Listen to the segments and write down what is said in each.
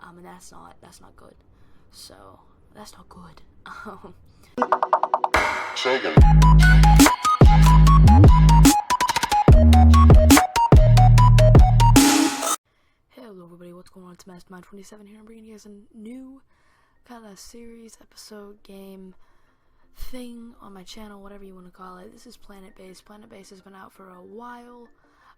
and that's not good. So that's not good. Hello everybody, what's going on? It's Mastermind27 here. I'm bringing you guys a new kind of series, episode, game thing on my channel, whatever you want to call it. This is Planetbase. Planetbase has been out for a while.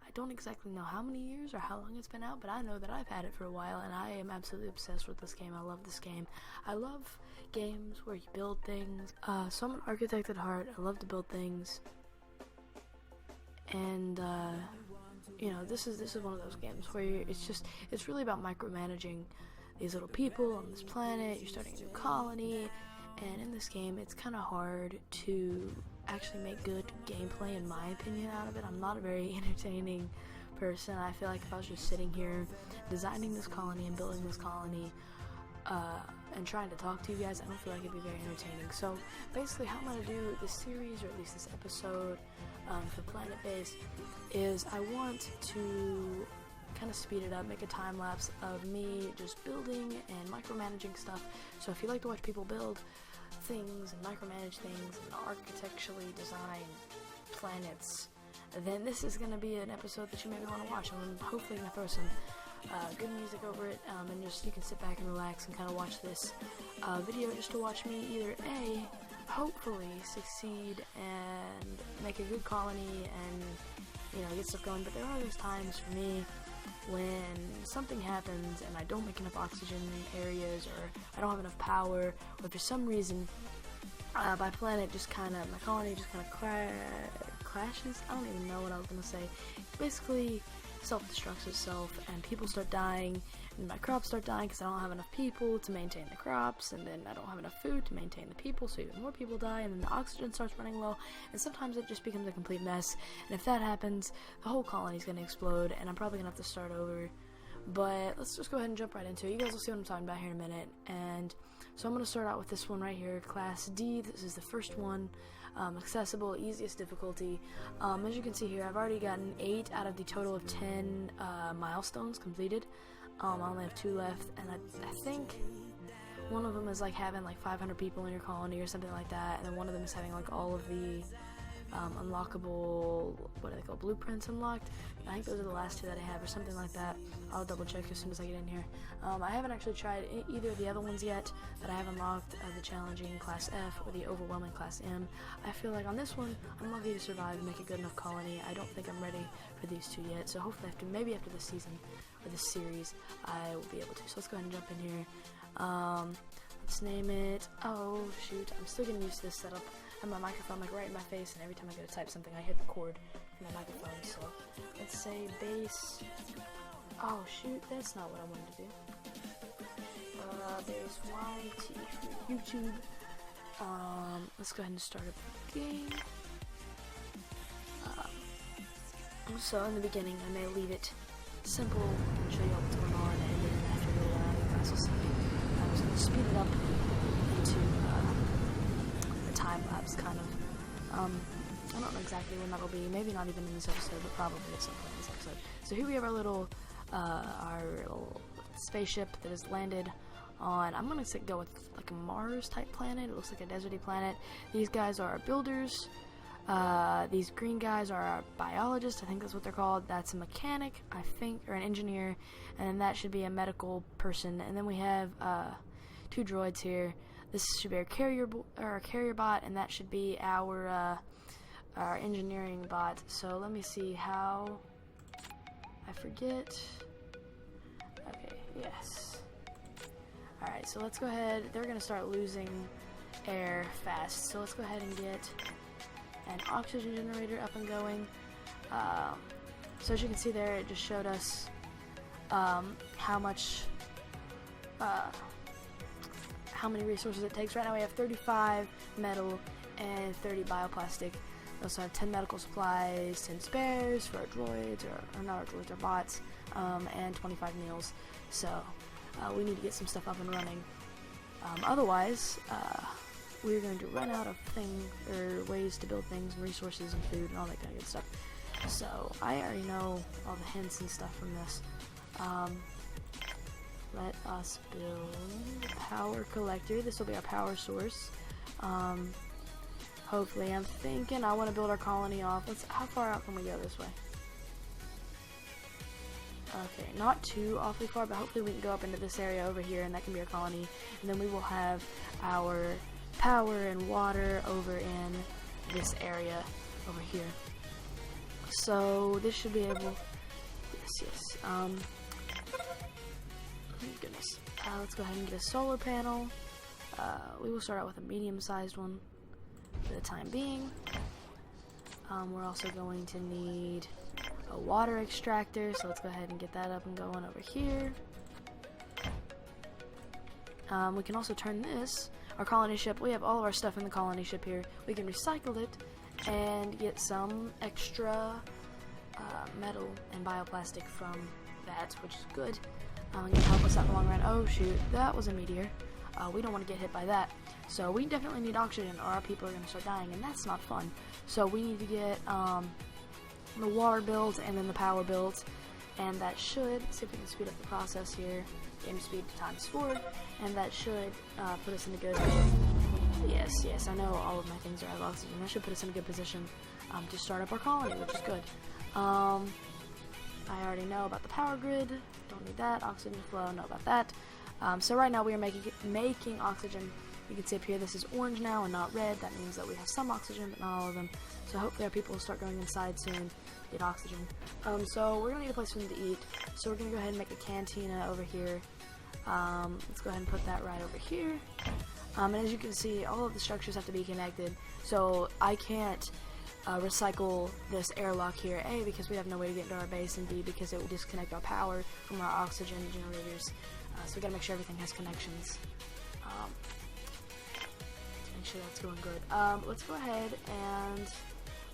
I don't exactly know how many years or how long it's been out, but I know that I've had it for a while, and I am absolutely obsessed with this game. I love this game. I love games where you build things. So I'm an architect at heart. I love to build things, and you know, this is one of those games where it's really about micromanaging these little people on this planet. You're starting a new colony, and in this game, it's kind of hard to actually make good gameplay, in my opinion, out of it. I'm not a very entertaining person. I feel like if I was just sitting here designing this colony and building this colony and trying to talk to you guys, I don't feel like it'd be very entertaining. So basically how I'm going to do this series, or at least this episode for Planetbase, is I want to kind of speed it up, make a time lapse of me just building and micromanaging stuff. So if you like to watch people build things and micromanage things and architecturally design planets, then this is going to be an episode that you maybe want to watch. I'm hopefully going to throw some good music over it, and just you can sit back and relax and kind of watch this video just to watch me either A, hopefully succeed and make a good colony and, you know, get stuff going. But there are those times for me when something happens and I don't make enough oxygen areas, or I don't have enough power, or for some reason my colony just kind of crashes. I don't even know what I was going to say. It basically self-destructs itself, and people start dying, and my crops start dying because I don't have enough people to maintain the crops, and then I don't have enough food to maintain the people, so even more people die, and then the oxygen starts running low, and sometimes it just becomes a complete mess. And if that happens, the whole colony's going to explode, and I'm probably going to have to start over. But let's just go ahead and jump right into it. You guys will see what I'm talking about here in a minute. And so I'm going to start out with this one right here, Class D. This is the first one. Accessible, easiest difficulty. As you can see here, I've already gotten 8 out of the total of 10 milestones completed. I only have 2 left, and I think one of them is like having like 500 people in your colony or something like that, and then one of them is having like all of the unlockable, what are they called, blueprints unlocked. I think those are the last 2 that I have, or something like that. I'll double check as soon as I get in here. I haven't actually tried either of the other ones yet that I have unlocked, the challenging Class F or the overwhelming Class M. I feel like on this one, I'm lucky to survive and make a good enough colony. I don't think I'm ready for these 2 yet, so hopefully maybe after this season, or this series, I will be able to. So let's go ahead and jump in here. Let's name it, oh shoot, I'm still getting used to this setup. I have my microphone like right in my face, and every time I go to type something, I hit record from my microphone. So let's say base. Oh shoot, that's not what I wanted to do. Base YT for YouTube. Let's go ahead and start up the game. So in the beginning, I may leave it simple and show you what's going on, and then after the class will see, I was going to speed it up into time lapse kind of. I don't know exactly when that'll be, maybe not even in this episode, but probably at some point in this episode. So here we have our little spaceship that has landed on, I'm gonna go with like a Mars type planet. It looks like a deserty planet. These guys are our builders. These green guys are our biologists, I think that's what they're called. That's a mechanic, I think, or an engineer, and then that should be a medical person. And then we have 2 droids here. This should be our carrier bot, and that should be our engineering bot. So let me see how. I forget. Okay, yes. All right, so let's go ahead. They're gonna start losing air fast. So let's go ahead and get an oxygen generator up and going. So as you can see there, it just showed us how many resources it takes. Right now we have 35 metal and 30 bioplastic. We also have 10 medical supplies, 10 spares for our droids, or not our droids, our bots, and 25 meals. So we need to get some stuff up and running. Otherwise, we're going to run out of ways to build things, and resources, and food, and all that kind of good stuff. So I already know all the hints and stuff from this. let us build a power collector. This will be our power source. Hopefully, I'm thinking I want to build our colony off. How far out can we go this way? Okay, not too awfully far, but hopefully we can go up into this area over here, and that can be our colony. And then we will have our power and water over in this area over here. So this should be able. Yes. Goodness. Let's go ahead and get a solar panel. We will start out with a medium-sized one for the time being. We're also going to need a water extractor, so let's go ahead and get that up and going over here. We can also turn this, our colony ship, we have all of our stuff in the colony ship here. We can recycle it and get some extra metal and bioplastic from that, which is good. Going to help us out in the long run. Oh shoot, that was a meteor. We don't want to get hit by that. So we definitely need oxygen or our people are going to start dying, and that's not fun. So we need to get the water built and then the power built, and that should, see if we can speed up the process here, game speed ×4, and that should put us in a good, yes, I know all of my things are out of oxygen. That should put us in a good position to start up our colony, which is good. I already know about the power grid, don't need that. Oxygen flow, know about that. So right now we are making oxygen. You can see up here this is orange now and not red. That means that we have some oxygen, but not all of them. So hopefully our people will start going inside soon, get oxygen. So we're going to need a place for them to eat. So we're going to go ahead and make a cantina over here. Let's go ahead and put that right over here. And as you can see, all of the structures have to be connected. So I can't recycle this airlock here, A, because we have no way to get into our base, and B, because it would disconnect our power from our oxygen generators. So we gotta make sure everything has connections. Make sure that's going good. Let's go ahead and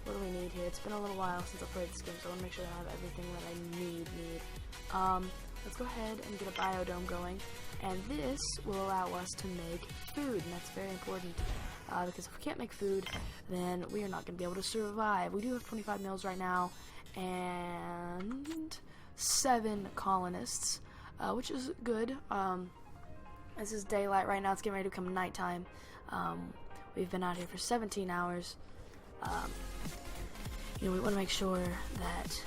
what do we need here? It's been a little while since I played this game, so I want to make sure that I have everything that I need. Let's go ahead and get a biodome going, and this will allow us to make food, and that's very important. Because if we can't make food, then we are not going to be able to survive. We do have 25 mils right now, and 7 colonists, which is good. This is daylight right now. It's getting ready to become nighttime. We've been out here for 17 hours. We want to make sure that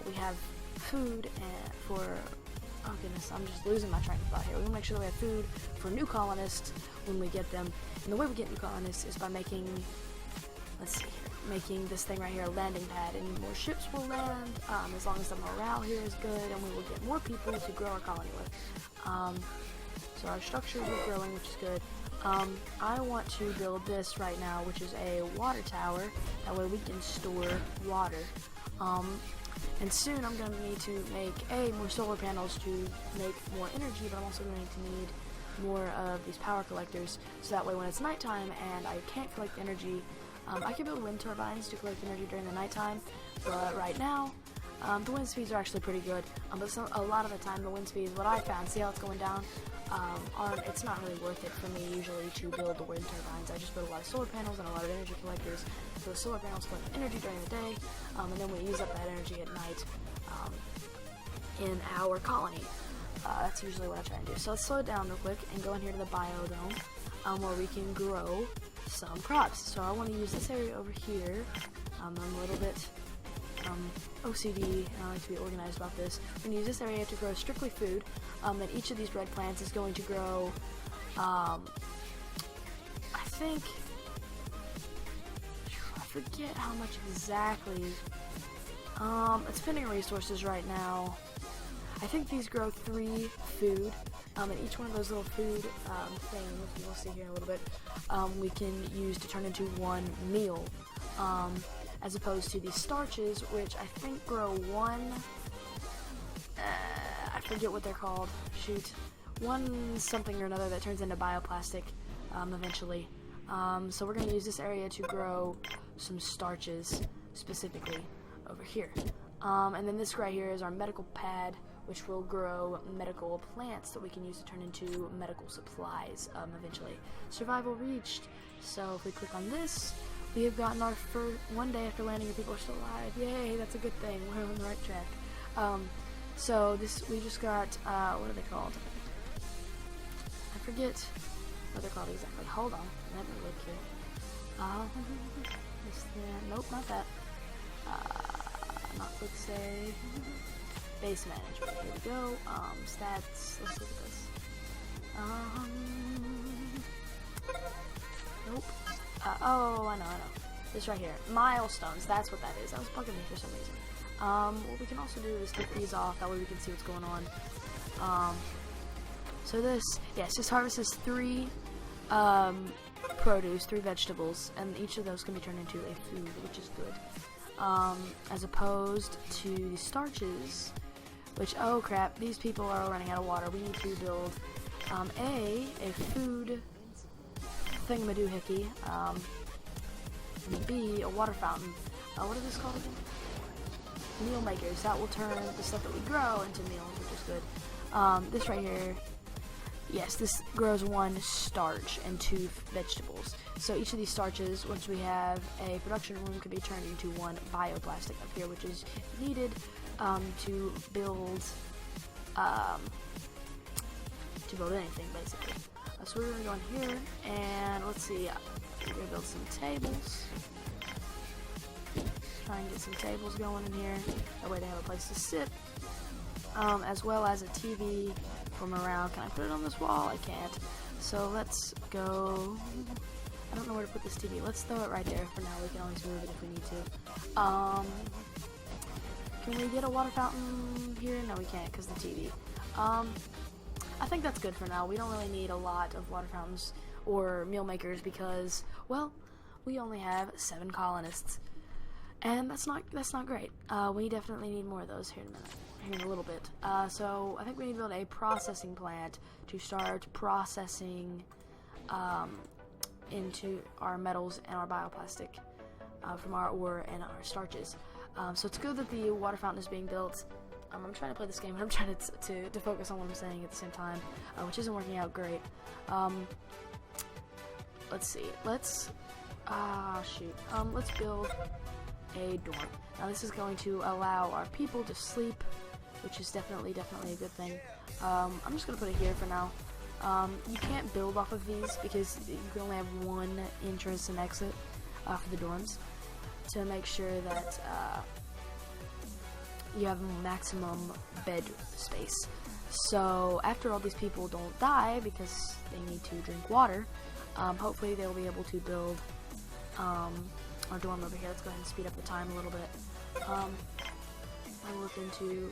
we have food for... Oh goodness, I'm just losing my train of thought here. We want to make sure that we have food for new colonists when we get them. And the way we get new colonists is by making, let's see here, making this thing right here a landing pad. And more ships will land as long as the morale here is good, and we will get more people to grow our colony with. So our structure is growing, which is good. I want to build this right now, which is a water tower. That way we can store water. And soon I'm going to need to make more solar panels to make more energy, but I'm also going to need more of these power collectors, so that way when it's nighttime and I can't collect energy, I can build wind turbines to collect energy during the nighttime, but right now the wind speeds are actually pretty good, but a lot of the time the wind speeds, what I found, see how it's going down, it's not really worth it for me usually to build the wind turbines. I just build a lot of solar panels and a lot of energy collectors, so the solar panels collect energy during the day, and then we use up that energy at night in our colony. That's usually what I try and do. So let's slow it down real quick and go in here to the biodome, where we can grow some crops. So I want to use this area over here. I'm a little bit OCD, and I like to be organized about this. We're going to use this area to grow strictly food. And each of these red plants is going to grow, I forget how much exactly. It's depending on resources right now. I think these grow 3 food, and each one of those little food things, we'll see here in a little bit, we can use to turn into 1 meal, as opposed to these starches, which I think grow 1, I forget what they're called, shoot, 1 something or another that turns into bioplastic eventually. So we're going to use this area to grow some starches, specifically over here. And then this right here is our medical pad, which will grow medical plants that we can use to turn into medical supplies eventually. Survival reached. So if we click on this, we have gotten our first, 1 day after landing, your people are still alive. Yay, that's a good thing. We're on the right track. So we just got, what are they called? I forget what they're called exactly. Hold on, let me look here. Nope, not that. Not quick save. Base management. Here we go. Stats. Let's look at this. Nope. Oh, I know. This right here. Milestones. That's what that is. That was bugging me for some reason. What we can also do is take these off. That way we can see what's going on. So this, yes, this harvests 3 produce, 3 vegetables, and each of those can be turned into a food, which is good. As opposed to the starches, which, oh crap, these people are running out of water. We need to build a food thingamadoohickey, and B, a water fountain. What is this called again? Meal makers. That will turn the stuff that we grow into meals, which is good. This right here, yes, this grows 1 starch and 2 vegetables. So each of these starches, once we have a production room, can be turned into 1 bioplastic up here, which is needed to build anything, basically. So we're going to go in here, and let's see, we're going to build some tables. Try and get some tables going in here. That way they have a place to sit. As well as a TV for morale. Can I put it on this wall? I can't. So let's go. I don't know where to put this TV. Let's throw it right there for now. We can always move it if we need to. Can we get a water fountain here? No, we can't because the TV. I think that's good for now. We don't really need a lot of water fountains or meal makers because, well, we only have 7 colonists. And that's not great. We definitely need more of those here in a little bit. So I think we need to build a processing plant to start processing into our metals and our bioplastic from our ore and our starches. So it's good that the water fountain is being built. I'm trying to play this game, but I'm trying to focus on what I'm saying at the same time, which isn't working out great. Let's see. Let's build a dorm. Now this is going to allow our people to sleep, which is definitely a good thing. I'm just going to put it here for now. You can't build off of these because you can only have 1 entrance and exit for the dorms to make sure that you have maximum bed space. So after all these people don't die because they need to drink water, hopefully they'll be able to build our dorm over here. Let's go ahead and speed up the time a little bit.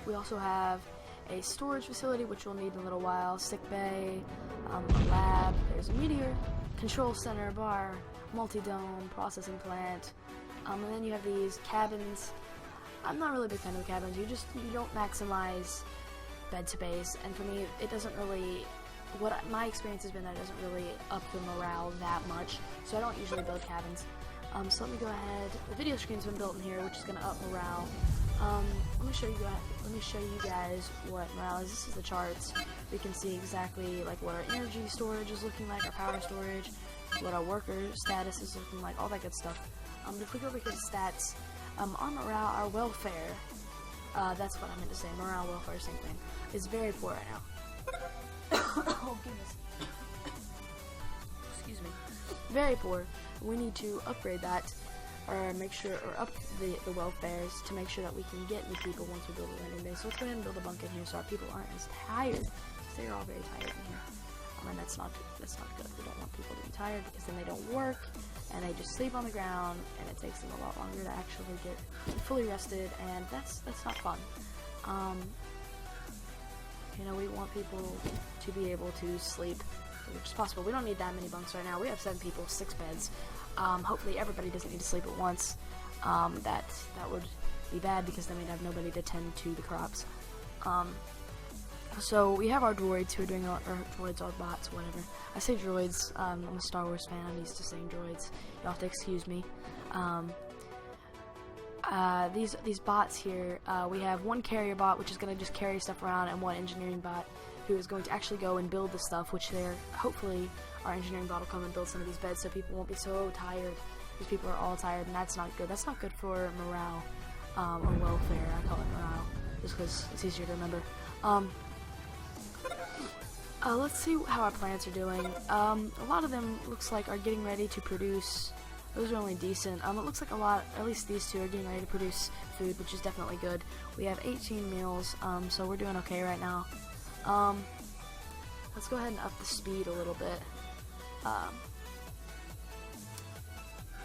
We also have a storage facility, which we'll need in a little while, sick bay, a lab, there's a meteor, control center, bar, multi-dome, processing plant, and then you have these cabins. I'm not really a big fan of the cabins. You don't maximize bed space, and for me, it doesn't really, my experience has been that it doesn't really up the morale that much, so I don't usually build cabins. So let me go ahead. The video screen's been built in here, which is going to up morale. Let me show you guys what morale is. This is the charts. We can see exactly like what our energy storage is looking like, our power storage, what our worker status is looking like, all that good stuff. If we go over here to stats, our morale, our welfare, that's what I meant to say. Morale, welfare, same thing. Is very poor right now. Oh goodness. Excuse me. Very poor. We need to upgrade that, or up the welfares to make sure that we can get new people once we build a landing base. So let's go ahead and build a bunk in here so our people aren't as tired. Because they're all very tired in here. And that's not good. We don't want people to be tired because then they don't work and they just sleep on the ground and it takes them a lot longer to actually get fully rested, and that's not fun. We want people to be able to sleep, which is possible. We don't need that many bunks right now. We have 7 people, 6 beds. Hopefully everybody doesn't need to sleep at once. That would be bad because then we'd have nobody to tend to the crops. So we have our droids who are doing our droids, our bots, whatever. I say droids. I'm a Star Wars fan. I'm used to saying droids. You'll have to excuse me. These bots here, we have 1 carrier bot, which is going to just carry stuff around, and 1 engineering bot who is going to actually go and build the stuff, which hopefully our engineering bot will come and build some of these beds so people won't be so tired, because people are all tired, and that's not good. That's not good for morale, or welfare. I call it morale. just because it's easier to remember. Let's see how our plants are doing. A lot of them looks like are getting ready to produce. Those are only decent. It looks like a lot, at least these two are getting ready to produce food, which is definitely good. We have 18 meals, so we're doing okay right now. Let's go ahead and up the speed a little bit.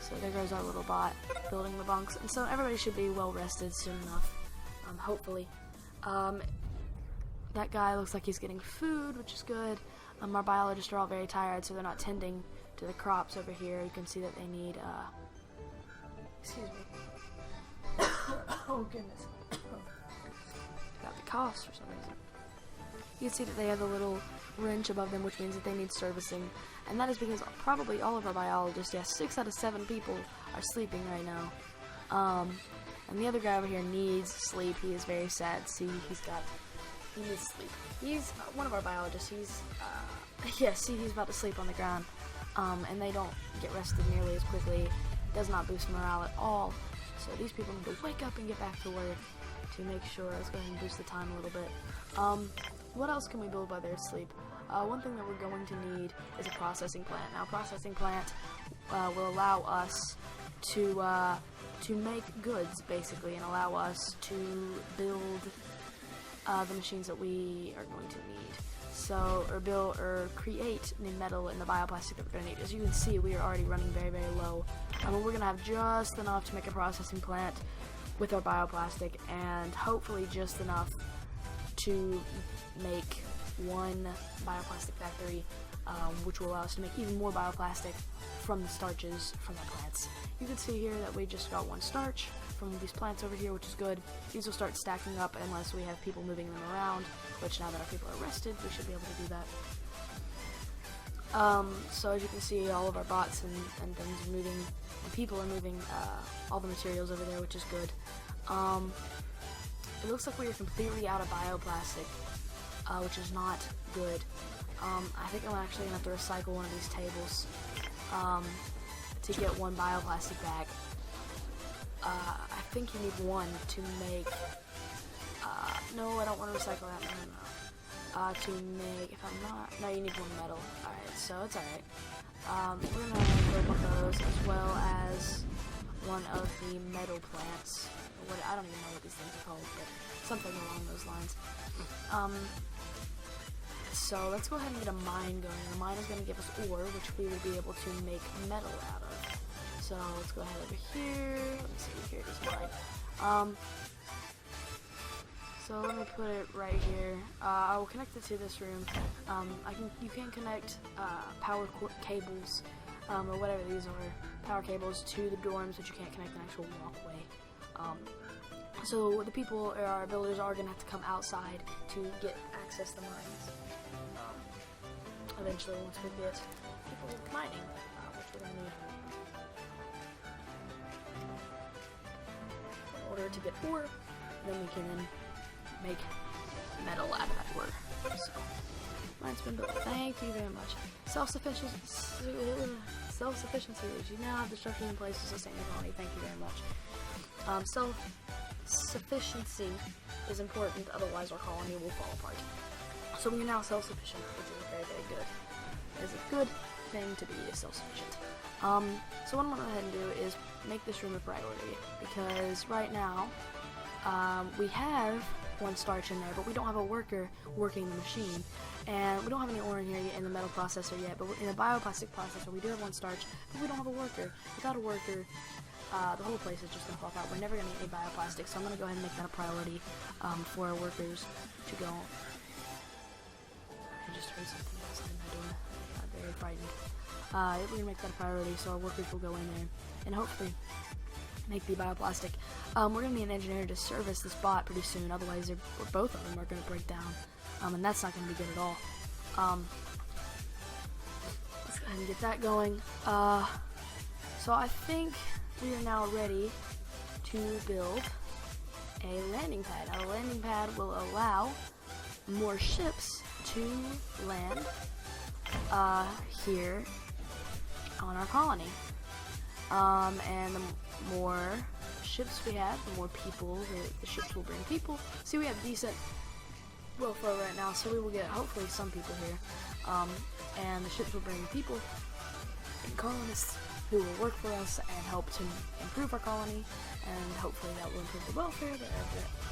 So there goes our little bot building the bunks, and so everybody should be well rested soon enough, hopefully. That guy looks like he's getting food, which is good. Our biologists are all very tired, so they're not tending to the crops over here. You can see that they need, excuse me. Oh, goodness. Got the coughs for some reason. You can see that they have a little wrench above them, which means that they need servicing. And that is because probably all of our biologists, yes, 6 out of 7 people are sleeping right now. And the other guy over here needs sleep. He is very sad. See, he needs sleep. He's one of our biologists. He's, see, he's about to sleep on the ground. And they don't get rested nearly as quickly. It does not boost morale at all. So these people need to wake up and get back to work to make sure. Let's go ahead and boost the time a little bit. What else can we build while they're asleep? One thing that we're going to need is a processing plant. Now, a processing plant will allow us to make goods, basically, and allow us to build the machines that we are going to need. So, or create the metal and the bioplastic that we're going to need. As you can see, we are already running very, very low. We're going to have just enough to make a processing plant with our bioplastic, and hopefully just enough to make one bioplastic factory, which will allow us to make even more bioplastic from the starches from the plants. You can see here that we just got one starch from these plants over here, which is good. These will start stacking up unless we have people moving them around, which now that our people are rested, we should be able to do that. So as you can see, all of our bots and things are moving, and people are moving all the materials over there, which is good. It looks like we are completely out of bioplastic, which is not good. I think I'm actually going to have to recycle one of these tables to get one bioplastic bag. I think you need one to make, no, I don't want to recycle that, no. To make, if I'm not, no, you need one metal. Alright, so it's alright. We're going to build one of those, as well as one of the metal plants. I don't even know what these things are called, but something along those lines. So let's go ahead and get a mine going. The mine is going to give us ore, which we will be able to make metal out of. So let's go ahead over here. Let me see, here it is mine. So let me put it right here. I will connect it to this room. You can connect power cables, or whatever these are, power cables to the dorms, but you can't connect an actual walkway. So the people, our builders, are going to have to come outside to get access to mines. Eventually, once we get people mining, which we're going to need. In order to get ore, then we can make metal out of that ore. So, mine's been built. Thank you very much. Self-sufficiency. You now have the structures in place to sustain your colony. Thank you very much. Self-sufficiency is important, otherwise our colony will fall apart. So we are now self-sufficient, which is very, very good. It is a good thing to be self-sufficient. So what I'm going to go ahead and do is make this room a priority, because right now we have one starch in there, but we don't have a worker working the machine, and we don't have any ore in here yet in the metal processor yet, but in the bioplastic processor we do have one starch, but we don't have a worker. Without a worker, the whole place is just going to fall apart. We're never going to get any bioplastic, so I'm going to go ahead and make that a priority for our workers to go. I just heard something outside my door. I got very frightened. We're going to make that a priority, so our workers will go in there and hopefully make the bioplastic. We're going to need an engineer to service this bot pretty soon, otherwise both of them are going to break down, and that's not going to be good at all. Let's go ahead and get that going. So I think we are now ready to build a landing pad. Now, a landing pad will allow more ships to land here on our colony. And the more ships we have, the more people the ships will bring people. See, we have decent welfare right now, so we will get hopefully some people here. And the ships will bring people and colonists who will work for us and help to improve our colony, and hopefully that will improve the welfare,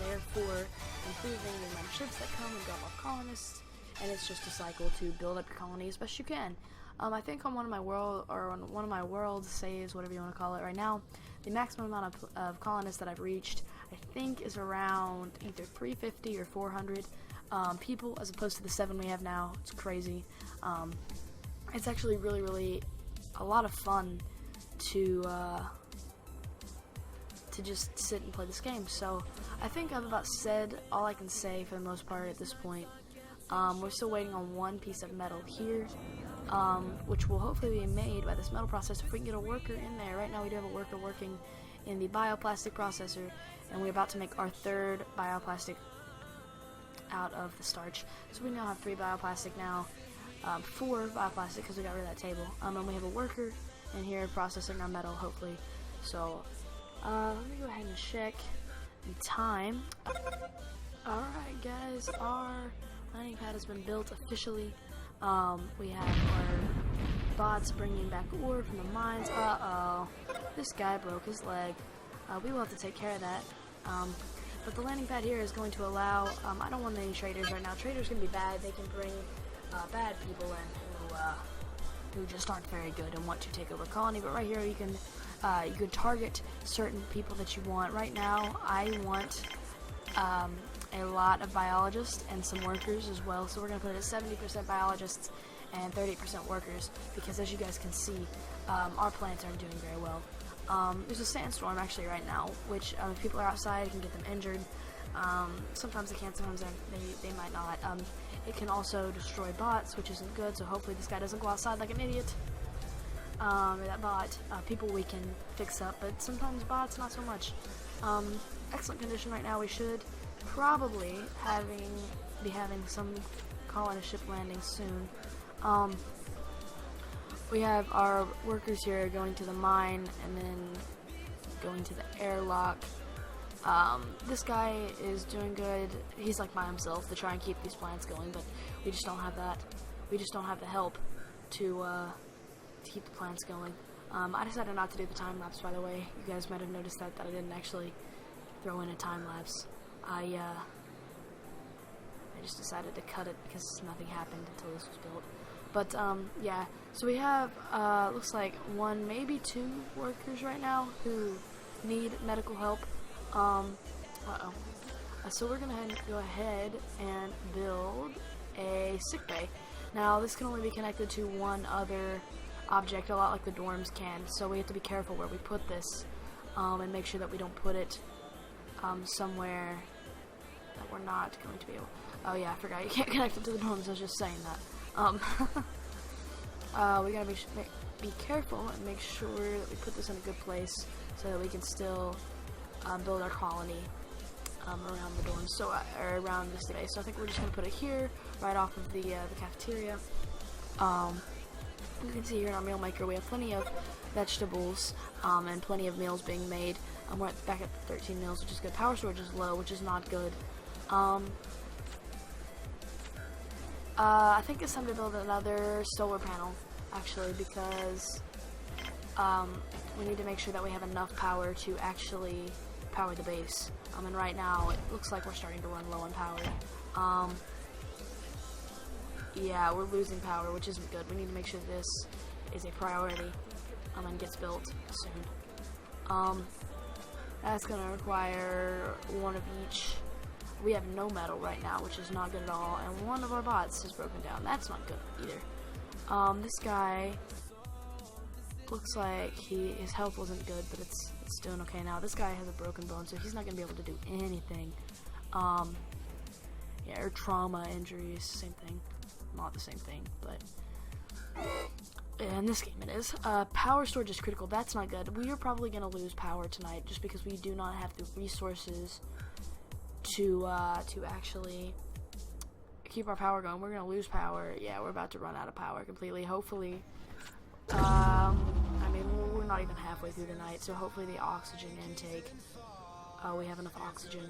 therefore improving the amount of ships that come and drop off colonists. And it's just a cycle to build up your colony as best you can. I think on one of my world saves, whatever you want to call it, right now, the maximum amount of colonists that I've reached, I think, is around either 350 or 400 people, as opposed to the 7 we have now. It's crazy. It's actually really, really a lot of fun to just sit and play this game. So I think I've about said all I can say for the most part at this point. We're still waiting on one piece of metal here, which will hopefully be made by this metal processor if we can get a worker in there. Right now we do have a worker working in the bioplastic processor, and we're about to make our 3rd bioplastic out of the starch. So we now have 3 bioplastic now, 4 bioplastic because we got rid of that table. And we have a worker in here processing our metal, hopefully. So let me go ahead and check the time. Alright guys, our landing pad has been built officially. We have our bots bringing back ore from the mines. This guy broke his leg. We will have to take care of that. But the landing pad here is going to allow, I don't want any traders right now. Traders can be bad. They can bring bad people in who just aren't very good and want to take over a colony. But right here you can target certain people that you want. Right now I want a lot of biologists and some workers as well, so we're going to put it at 70% biologists and 30% workers, because as you guys can see, our plants aren't doing very well. There's a sandstorm actually right now, which if people are outside, it can get them injured. Sometimes they can, sometimes they might not. It can also destroy bots, which isn't good, so hopefully this guy doesn't go outside like an idiot. Or that bot. People we can fix up, but sometimes bots not so much. Excellent condition right now. We should probably be having some colonist ship landing soon. We have our workers here going to the mine and then going to the airlock. This guy is doing good. He's like by himself to try and keep these plants going, but we just don't have that. We just don't have the help to keep the plants going. I decided not to do the time lapse, by the way. You guys might have noticed that I didn't actually throw in a time lapse. I just decided to cut it because nothing happened until this was built. But yeah, so we have looks like 1, maybe 2 workers right now who need medical help. So we're gonna go ahead and build a sick bay. Now this can only be connected to one other object, a lot like the dorms can, so we have to be careful where we put this, and make sure that we don't put it somewhere that we're not going to be able. Oh yeah, I forgot you can't connect it to the dorms. I was just saying that. We gotta be careful and make sure that we put this in a good place so that we can still build our colony around the dorms, so or around this day. So I think we're just gonna put it here, right off of the cafeteria. You can see here in our meal maker we have plenty of vegetables and plenty of meals being made. We're back at 13 meals, which is good. Power storage is low, which is not good. I think it's time to build another solar panel, actually, because we need to make sure that we have enough power to actually power the base. And right now it looks like we're starting to run low on power. Yeah, we're losing power, which isn't good. We need to make sure this is a priority and gets built soon. That's going to require one of each. We have no metal right now, which is not good at all, and one of our bots is broken down. That's not good either. This guy looks like his health wasn't good, but it's doing okay now. This guy has a broken bone, so he's not going to be able to do anything. Yeah, or trauma injuries, same thing. Not the same thing, but in this game it is. Power storage is critical. That's not good. We are probably going to lose power tonight just because we do not have the resources to actually keep our power going. We're going to lose power. Yeah, we're about to run out of power completely. Hopefully, I mean, we're we're not even halfway through the night, so hopefully the oxygen intake, we have enough oxygen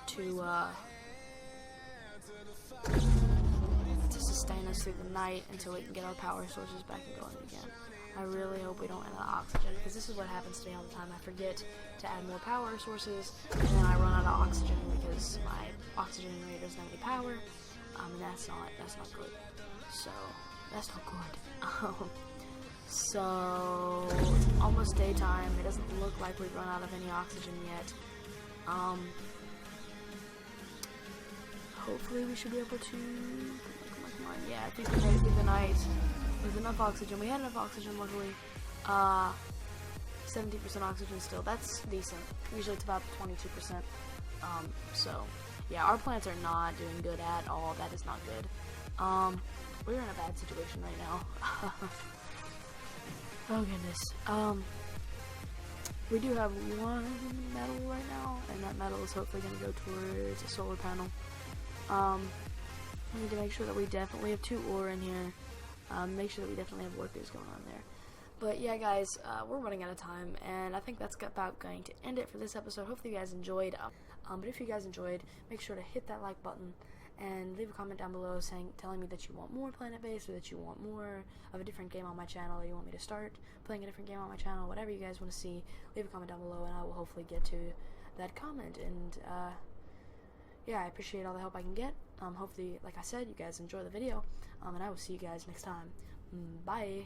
to sustain us through the night until we can get our power sources back and going again. I really hope we don't run out of oxygen, because this is what happens to me all the time. I forget to add more power sources, and then I run out of oxygen because my oxygen generator doesn't have any power, and that's not good. So that's not good. So it's almost daytime. It doesn't look like we've run out of any oxygen yet. Hopefully we should be able to. Come on. Yeah, I think we made it through the night with enough oxygen. We had enough oxygen, luckily. 70% oxygen still. That's decent. Usually it's about 22%. So yeah, our plants are not doing good at all. That is not good. We're in a bad situation right now. Oh goodness. We do have one metal right now, and that metal is hopefully going to go towards a solar panel. We need to make sure that we definitely have 2 ore in here. Make sure that we definitely have workers going on there. But yeah, guys, we're running out of time, and I think that's about going to end it for this episode. Hopefully you guys enjoyed. But if you guys enjoyed, make sure to hit that like button and leave a comment down below telling me that you want more Planetbase, or that you want more of a different game on my channel, or you want me to start playing a different game on my channel. Whatever you guys want to see, leave a comment down below, and I will hopefully get to that comment. And yeah, I appreciate all the help I can get. Hopefully, like I said, you guys enjoy the video, and I will see you guys next time. Bye.